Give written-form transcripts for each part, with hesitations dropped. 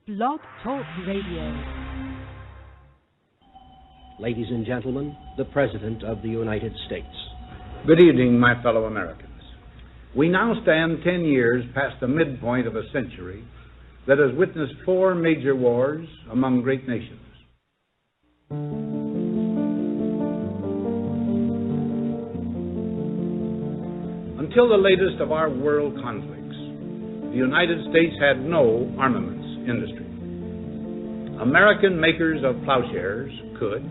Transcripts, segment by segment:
Blog Talk Radio. Ladies and gentlemen, the President of the United States. Good evening, my fellow Americans. We now stand 10 years past the midpoint of a century that has witnessed 4 major wars among great nations. Until the latest of our world conflicts, the United States had no armaments industry. American makers of plowshares could,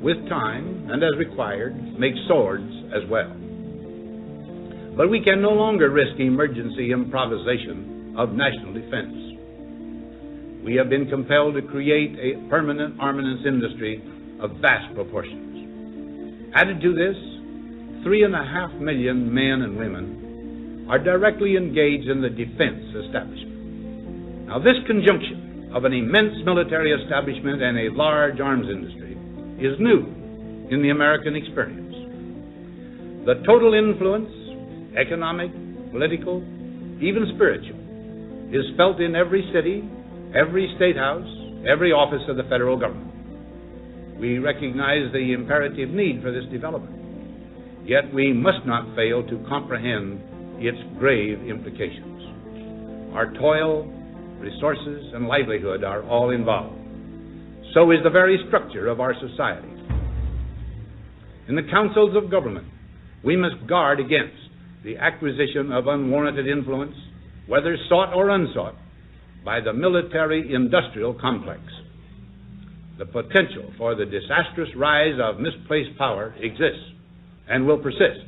with time and as required, make swords as well. But we can no longer risk emergency improvisation of national defense. We have been compelled to create a permanent armaments industry of vast proportions. Added to this, 3.5 million men and women are directly engaged in the defense establishment. Now, this conjunction of an immense military establishment and a large arms industry is new in the American experience. The total influence, economic, political, even spiritual, is felt in every city, every state house, every office of the federal government. We recognize the imperative need for this development, yet we must not fail to comprehend its grave implications. Our toil, resources, and livelihood are all involved. So is the very structure of our society. In the councils of government, we must guard against the acquisition of unwarranted influence, whether sought or unsought, by the military-industrial complex. The potential for the disastrous rise of misplaced power exists and will persist.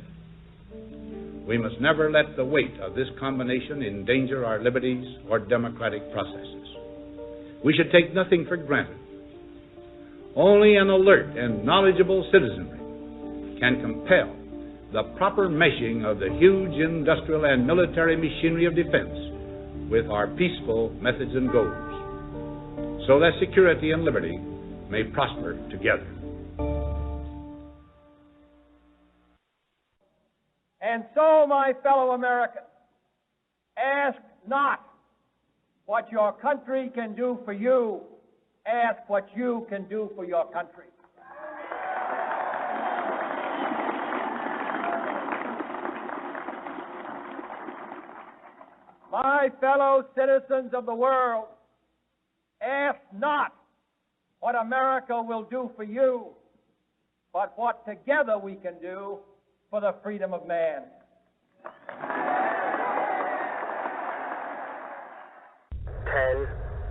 We must never let the weight of this combination endanger our liberties or democratic processes. We should take nothing for granted. Only an alert and knowledgeable citizenry can compel the proper meshing of the huge industrial and military machinery of defense with our peaceful methods and goals, so that security and liberty may prosper together. And so, my fellow Americans, ask not what your country can do for you, ask what you can do for your country. My fellow citizens of the world, ask not what America will do for you, but what together we can do for the freedom of man. 10,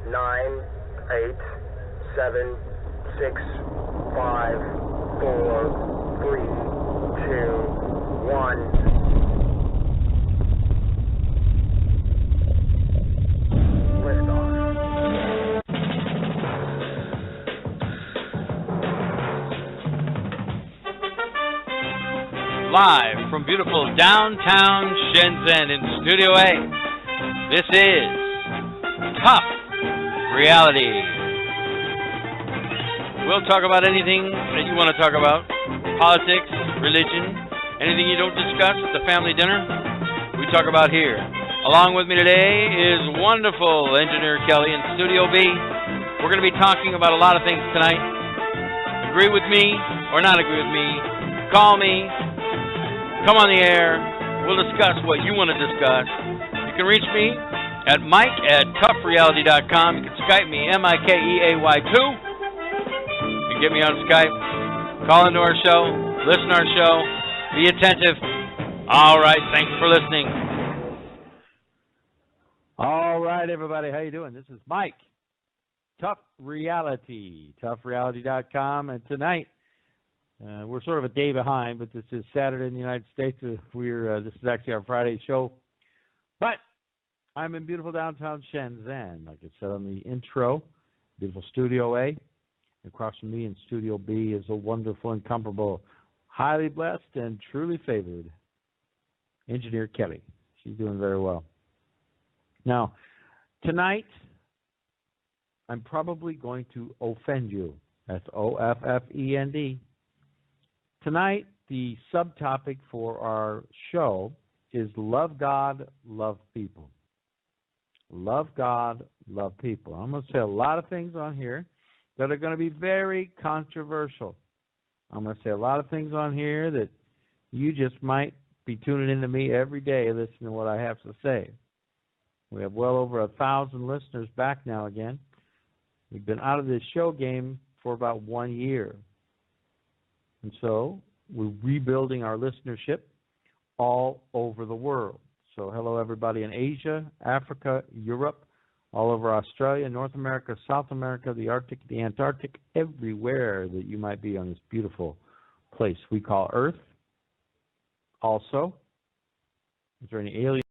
9, 8, 7, 6, 5, 4, 3, 2, 1. Live from beautiful downtown Shenzhen in Studio A, this is Tough Reality. We'll talk about anything that you want to talk about. Politics, religion, anything you don't discuss at the family dinner, we talk about here. Along with me today is wonderful engineer Kelly in Studio B. We're going to be talking about a lot of things tonight. Agree with me or not agree with me, call me. Come on the air. We'll discuss what you want to discuss. You can reach me at mike@toughreality.com. You can Skype me, MIKEAY2. You can get me on Skype. Call into our show. Listen to our show. Be attentive. All right. Thanks for listening. All right, everybody. How you doing? This is Mike. Tough Reality. toughreality.com. And tonight, we're sort of a day behind, but this is Saturday in the United States. This is actually our Friday show. But I'm in beautiful downtown Shenzhen, like I said on the intro. Beautiful Studio A. Across from me in Studio B is a wonderful, incomparable, highly blessed, and truly favored engineer Kelly. She's doing very well. Now, tonight, I'm probably going to offend you. That's OFFEND. Tonight, the subtopic for our show is Love God, Love People. Love God, love people. I'm going to say a lot of things on here that are going to be very controversial. I'm going to say a lot of things on here that you just might be tuning into me every day listening to what I have to say. We have well over 1,000 listeners back now again. We've been out of this show game for about 1 year. And so we're rebuilding our listenership all over the world. So hello, everybody in Asia, Africa, Europe, all over Australia, North America, South America, the Arctic, the Antarctic, everywhere that you might be on this beautiful place we call Earth. Also, is there any alien